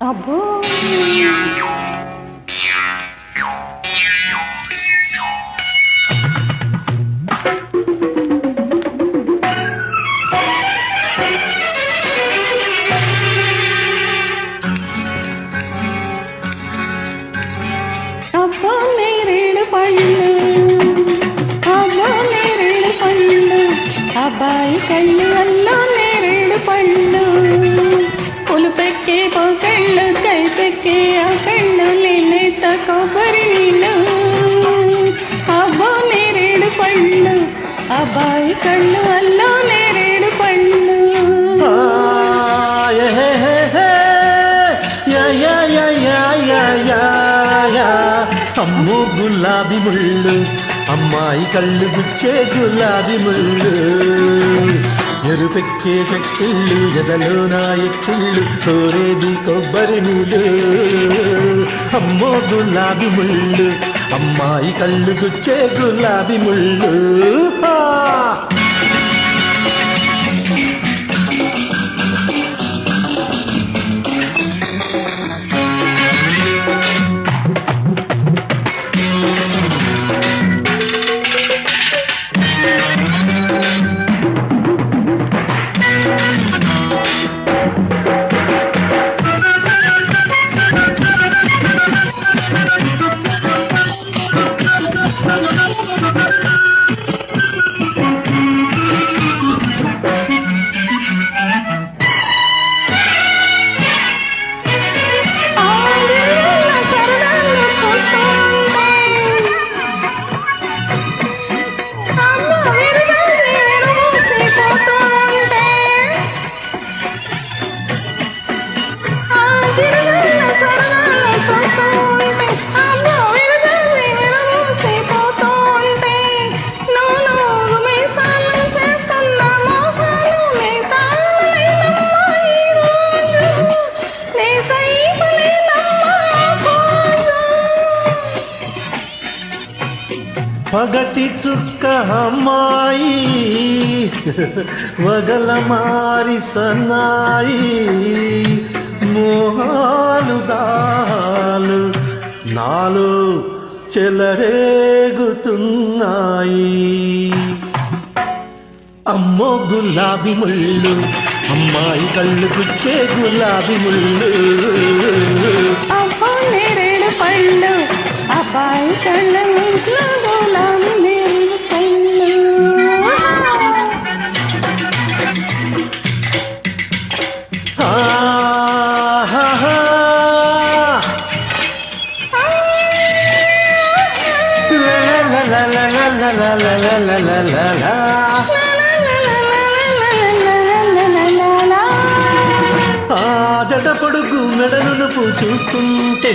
అబ్బో అబ్బో నేరేడు పళ్ళు అబ్బో నేరేడు పళ్ళు అబ్బాయి కళ్ళు అల్లో నేరేడు పళ్ళు పులుపెక్కే పోకళ్ళు కైపెక్కే ఆ కళ్ళు లేత కొబ్బరి నీళ్ళు అబ్బో నేరేడు పళ్ళు అబ్బాయి కళ్ళు అల్లో నేరేడు పళ్ళు అమ్మో గులాబీ ముళ్ళు అమ్మాయి కళ్ళు గుచ్చే గులాబీ ముళ్ళు ఎరుపెక్కే చెక్కిళ్ళు ఎదలో నా ఎక్కిళ్ళు కోరేది కొబ్బరి నీళ్ళు అమ్మో గులాబీ ముళ్ళు అమ్మాయి కళ్ళు గుచ్చే గులాబీ ముళ్ళు పగటి చుక్క అమ్మాయి వగల మారి సన్నాయి మోహాలు దాలు నాలో చెలరేగుతున్నాయి అమ్మో గులాబీ ముళ్ళు అమ్మాయి కళ్ళు గుచ్చే గులాబీ ముళ్ళు అబ్బో నేరేడు పళ్ళు అబ్బాయి కళ్ళ గులాబీ నేరేడు పళ్ళు జట పొడుగు మెడను చూస్తుంటే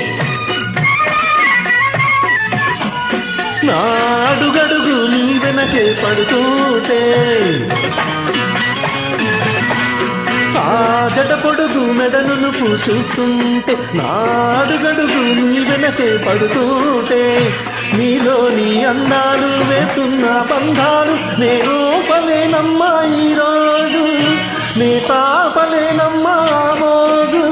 నాడుగడుగు నీ వెనకే పడుతుంటే ఆ జట పొడుగు మెడను చూస్తుంటే నాడుగడుగు నీ వెనకే పడుతుంటే నీలోని అందాలు వేస్తున్న బంధాలు నేను పలేనమ్మా ఈరోజు నీ తాపలేనమ్మా మోజు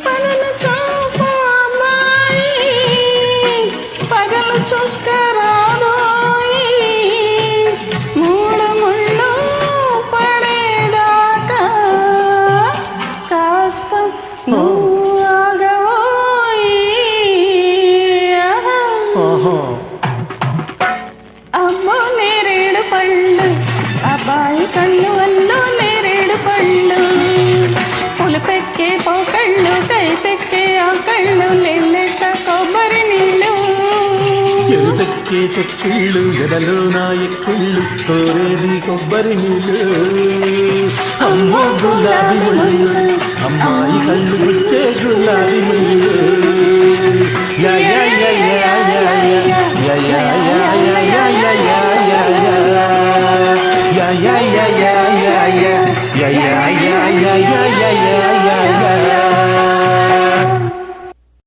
పగలు చూపు అమ్మాయి పగలు చుక్క రాబోయి మూడు ముళ్ళు పడేదాకా కాస్త ఆగబోయి అమ్మో నేరేడు పళ్ళు అబ్బాయి కళ్ళు అల్లో నేరేడు పళ్ళు పులుపెక్కే పోకళ్ళు కైపెక్కే ఆ కళ్ళు లేత కొబ్బరి నీళ్ళు ఎరుపెక్కే చెక్కిళ్ళు ఎదలో నా ఎక్కిళ్ళు కోరేది కొబ్బరి నీళ్ళు అమ్మో గులాబీ ముళ్ళు అమ్మాయి కళ్ళు గుచ్చే గులాబీ ముళ్ళు